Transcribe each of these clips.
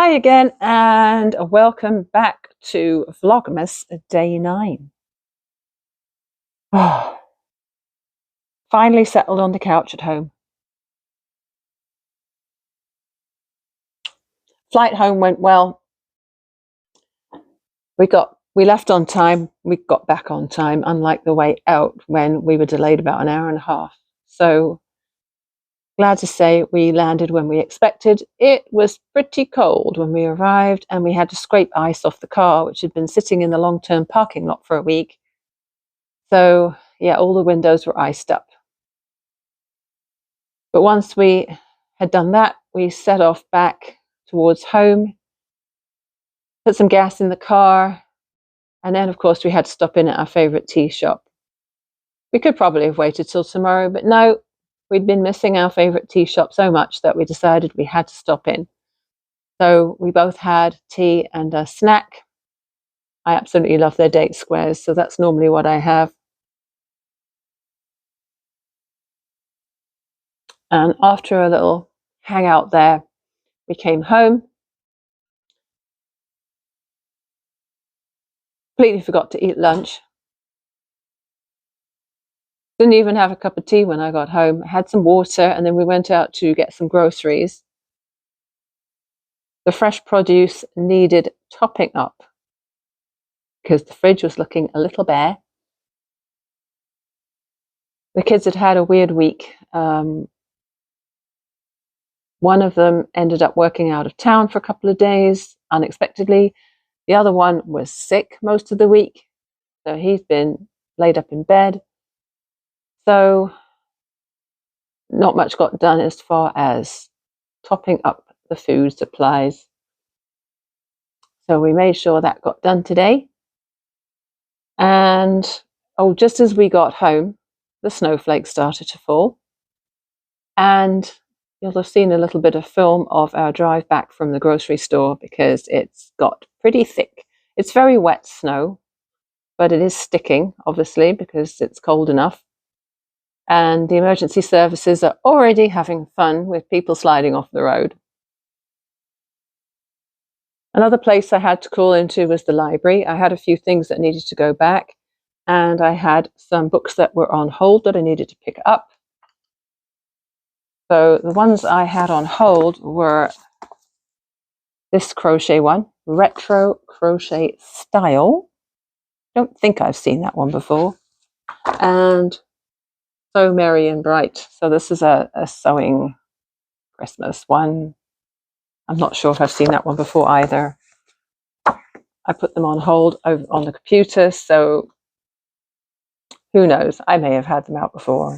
Hi again, and welcome back to Vlogmas Day 9. Oh, finally settled on the couch at home. Flight home went well. We left on time, we got back on time, unlike the way out when we were delayed about an hour and a half. So glad to say we landed when we expected. It was pretty cold when we arrived, and we had to scrape ice off the car, which had been sitting in the long-term parking lot for a week. So yeah, all the windows were iced up. But once we had done that, we set off back towards home, put some gas in the car, and then, of course, we had to stop in at our favourite tea shop. We could probably have waited till tomorrow, but no, we'd been missing our favourite tea shop so much that we decided we had to stop in. So we both had tea and a snack. I absolutely love their date squares, so that's normally what I have. And after a little hangout there, we came home. Completely forgot to eat lunch. Didn't even have a cup of tea when I got home. Had some water, and then we went out to get some groceries. The fresh produce needed topping up because the fridge was looking a little bare. The kids had had a weird week. One of them ended up working out of town for a couple of days unexpectedly. The other one was sick most of the week, so he's been laid up in bed. So not much got done as far as topping up the food supplies. So we made sure that got done today. And just as we got home, the snowflakes started to fall. And you'll have seen a little bit of film of our drive back from the grocery store because it's got pretty thick. It's very wet snow, but it is sticking, obviously, because it's cold enough. And the emergency services are already having fun with people sliding off the road. Another place I had to call into was the library. I had a few things that needed to go back, and I had some books that were on hold that I needed to pick up. So the ones I had on hold were this crochet one, Retro Crochet Style. Don't think I've seen that one before. And So Merry and Bright. So this is a sewing Christmas one. I'm not sure if I've seen that one before either. I put them on hold over on the computer, so who knows? I may have had them out before.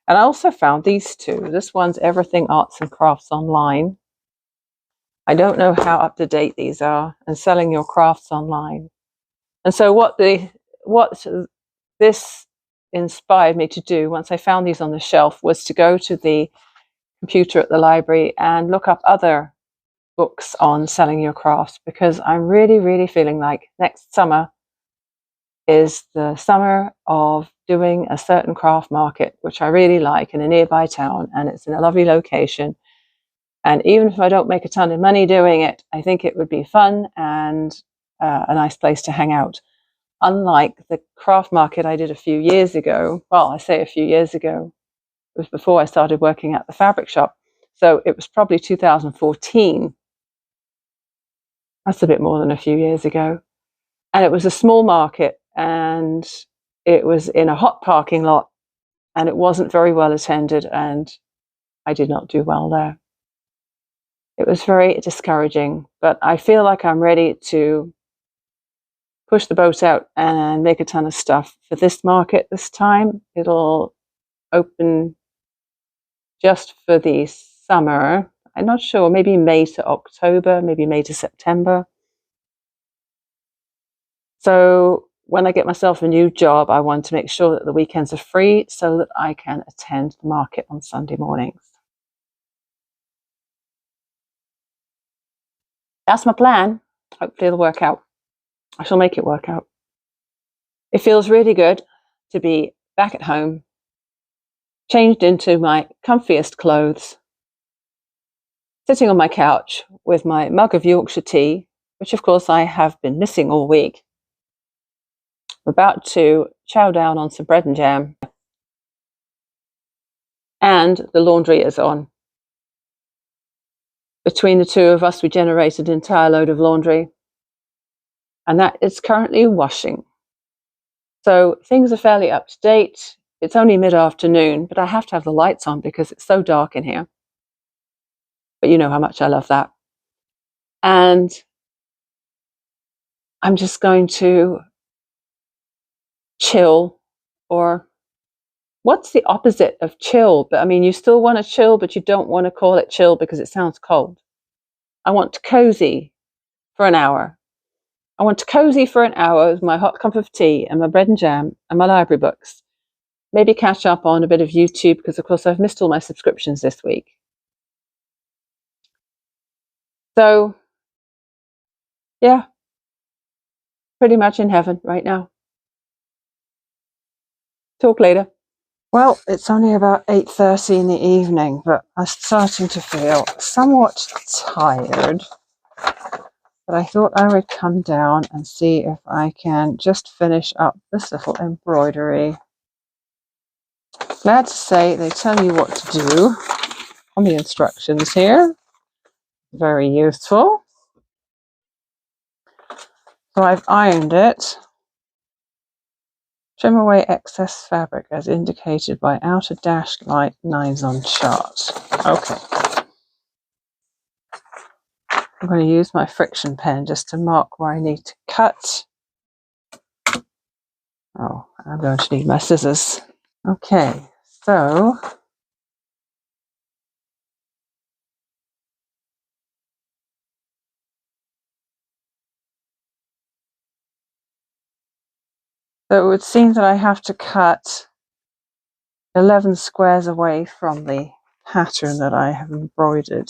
And I also found these two. This one's Everything Arts and Crafts Online. I don't know how up to date these are, and Selling Your Crafts Online. And so what this inspired me to do once I found these on the shelf was to go to the computer at the library and look up other books on selling your crafts, because I'm really, really feeling like next summer is the summer of doing a certain craft market, which I really like, in a nearby town, and it's in a lovely location. And even if I don't make a ton of money doing it, I think it would be fun and a nice place to hang out. Unlike the craft market I did a few years ago, well, I say a few years ago, it was before I started working at the fabric shop. So it was probably 2014. That's a bit more than a few years ago. And it was a small market, and it was in a hot parking lot, and it wasn't very well attended, and I did not do well there. It was very discouraging, but I feel like I'm ready to push the boat out and make a ton of stuff for this market this time. It'll open just for the summer. I'm not sure, maybe May to October, maybe May to September. So when I get myself a new job, I want to make sure that the weekends are free so that I can attend the market on Sunday mornings. That's my plan. Hopefully it'll work out. I shall make it work out. It feels really good to be back at home, changed into my comfiest clothes, sitting on my couch with my mug of Yorkshire tea, which of course I have been missing all week. I'm about to chow down on some bread and jam, and the laundry is on. Between the two of us, we generated an entire load of laundry, and that is currently washing. So things are fairly up to date. It's only mid-afternoon, but I have to have the lights on because it's so dark in here. But you know how much I love that. And I'm just going to chill, or what's the opposite of chill? But I mean, you still want to chill, but you don't want to call it chill because it sounds cold. I want to cozy for an hour. I want to cozy for an hour with my hot cup of tea and my bread and jam and my library books. Maybe catch up on a bit of YouTube because, of course, I've missed all my subscriptions this week. So, yeah, pretty much in heaven right now. Talk later. Well, it's only about 8:30 in the evening, but I'm starting to feel somewhat tired. But I thought I would come down and see if I can just finish up this little embroidery. Glad to say they tell you what to do on the instructions here. Very useful. So I've ironed it. Trim away excess fabric as indicated by outer dashed light lines on chart. Okay. I'm going to use my friction pen just to mark where I need to cut. Oh, I'm going to need my scissors. Okay, so it would seem that I have to cut 11 squares away from the pattern that I have embroidered.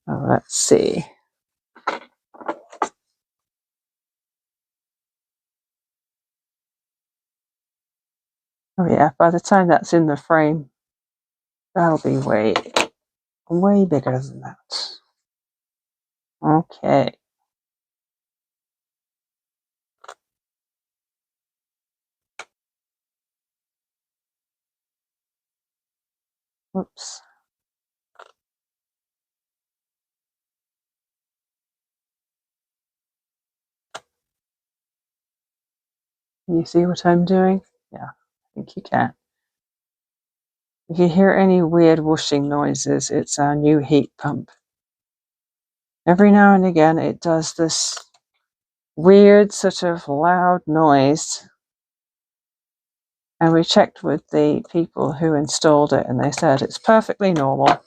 Oh, let's see. Oh yeah, by the time that's in the frame, that'll be way bigger than that. Okay. Whoops. Can you see what I'm doing? Yeah, I think you can. If you hear any weird whooshing noises, it's our new heat pump. Every now and again, it does this weird sort of loud noise. And we checked with the people who installed it, and they said it's perfectly normal.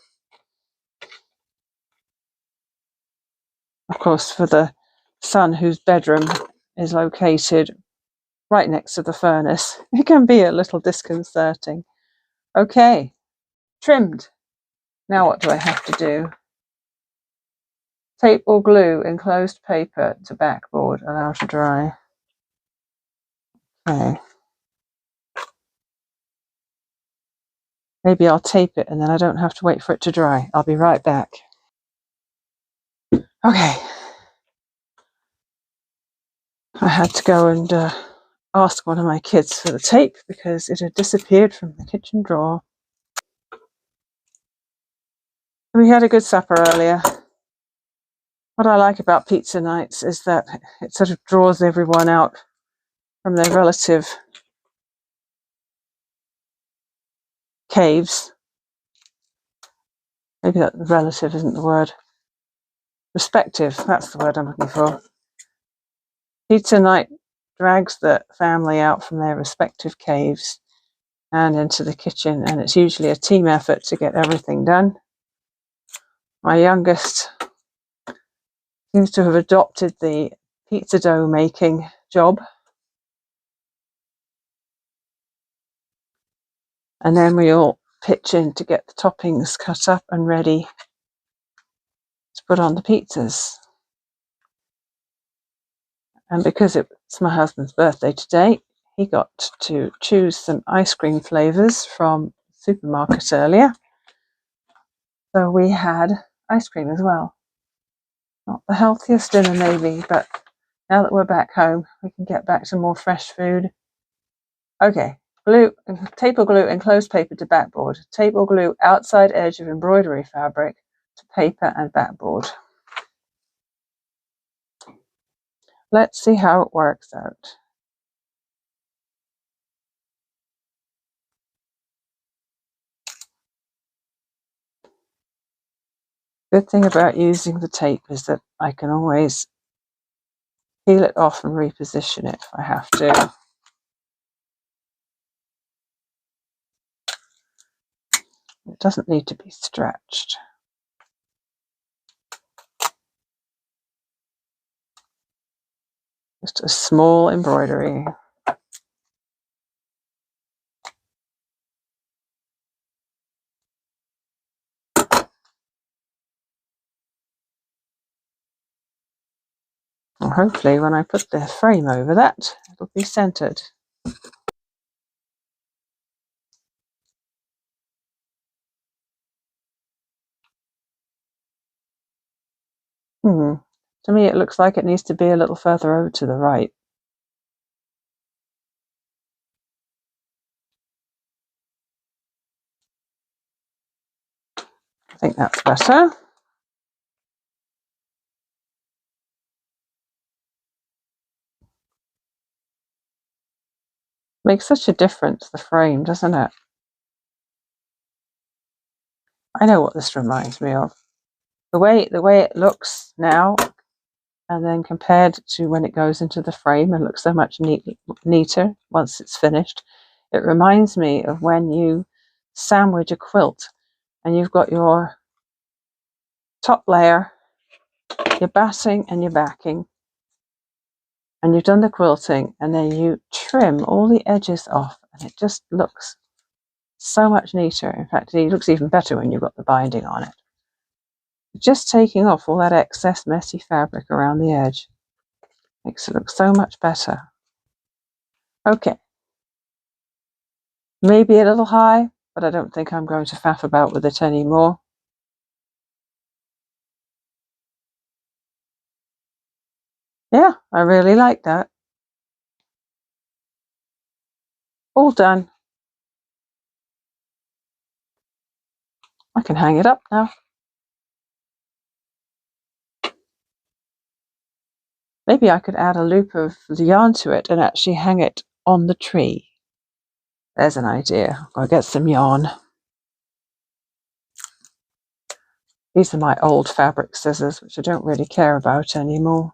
Of course, for the son whose bedroom is located right next to the furnace, it can be a little disconcerting. Okay, trimmed. Now what do I have to do? Tape or glue enclosed paper to backboard, allow to dry. Okay. Maybe I'll tape it and then I don't have to wait for it to dry. I'll be right back. Okay. I had to go and ask one of my kids for the tape because it had disappeared from the kitchen drawer. We had a good supper earlier. What I like about pizza nights is that it sort of draws everyone out from their relative caves. Maybe that relative isn't the word. Respective, that's the word I'm looking for. Pizza night drags the family out from their respective caves and into the kitchen, and it's usually a team effort to get everything done. My youngest seems to have adopted the pizza dough making job. And then we all pitch in to get the toppings cut up and ready to put on the pizzas. And because it's my husband's birthday today, he got to choose some ice cream flavors from the supermarket earlier. So we had ice cream as well. Not the healthiest dinner maybe, but now that we're back home, we can get back to more fresh food. Okay, glue, tape or glue enclosed paper to backboard. Tape or glue outside edge of embroidery fabric to paper and backboard. Let's see how it works out. Good thing about using the tape is that I can always peel it off and reposition it if I have to. It doesn't need to be stretched. Just a small embroidery. And hopefully when I put the frame over that, it'll be centered. To me it looks like it needs to be a little further over to the right. I think that's better. Makes such a difference, the frame, doesn't it? I know what this reminds me of. The way it looks now, and then compared to when it goes into the frame and looks so much neater once it's finished, it reminds me of when you sandwich a quilt and you've got your top layer, your batting and your backing, and you've done the quilting, and then you trim all the edges off and it just looks so much neater. In fact, it looks even better when you've got the binding on it. Just taking off all that excess messy fabric around the edge makes it look so much better. Okay, maybe a little high, but I don't think I'm going to faff about with it anymore. Yeah, I really like that. All done. I can hang it up now. Maybe I could add a loop of yarn to it and actually hang it on the tree. There's an idea. I'll get some yarn. These are my old fabric scissors, which I don't really care about anymore.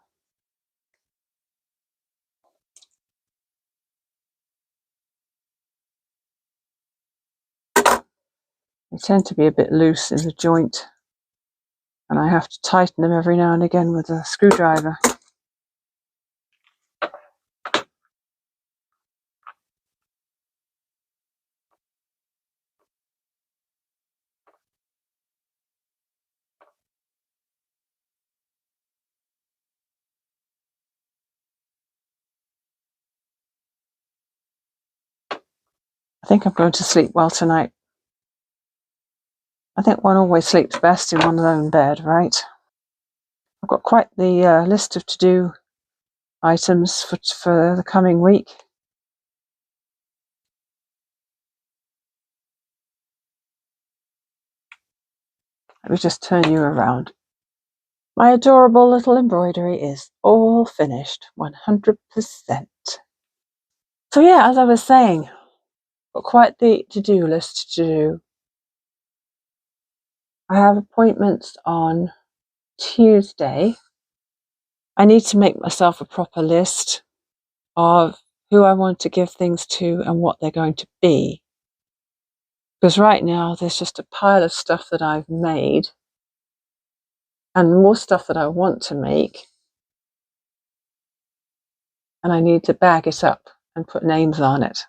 They tend to be a bit loose in the joint, and I have to tighten them every now and again with a screwdriver. I think I'm going to sleep well tonight. I think one always sleeps best in one's own bed, right? I've got quite the list of to-do items for the coming week. Let me just turn you around. My adorable little embroidery is all finished, 100%. So yeah, as I was saying, got quite the to-do list to do. I have appointments on Tuesday. I need to make myself a proper list of who I want to give things to and what they're going to be. Because right now there's just a pile of stuff that I've made and more stuff that I want to make. And I need to bag it up and put names on it.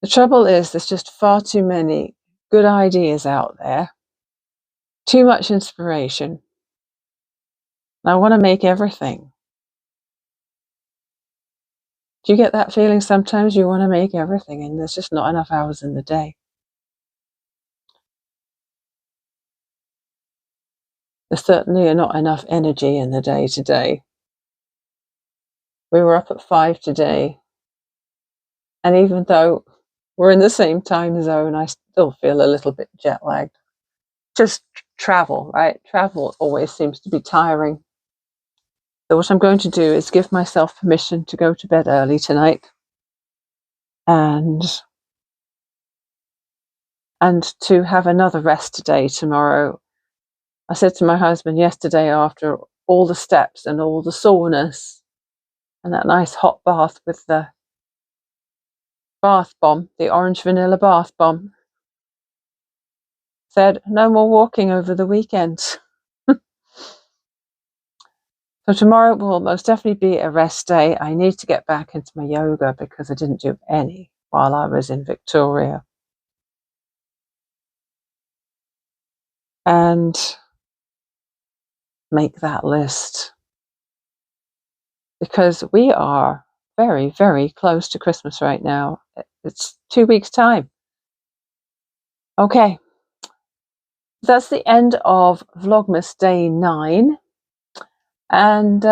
The trouble is there's just far too many good ideas out there. Too much inspiration. And I want to make everything. Do you get that feeling sometimes? You want to make everything and there's just not enough hours in the day. There certainly are not enough energy in the day today. We were up at 5 today, and even though we're in the same time zone, I still feel a little bit jet lagged. Just travel, right? Travel always seems to be tiring. So what I'm going to do is give myself permission to go to bed early tonight and to have another rest day tomorrow. I said to my husband yesterday, after all the steps and all the soreness and that nice hot bath with the bath bomb, the orange vanilla bath bomb, said no more walking over the weekend. So tomorrow will most definitely be a rest day. I need to get back into my yoga because I didn't do any while I was in Victoria. And make that list, because we are very, very close to Christmas right now. It's 2 weeks' time. Okay, that's the end of Vlogmas Day 9. And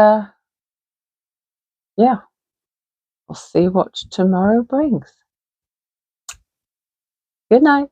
yeah, we'll see what tomorrow brings. Good night.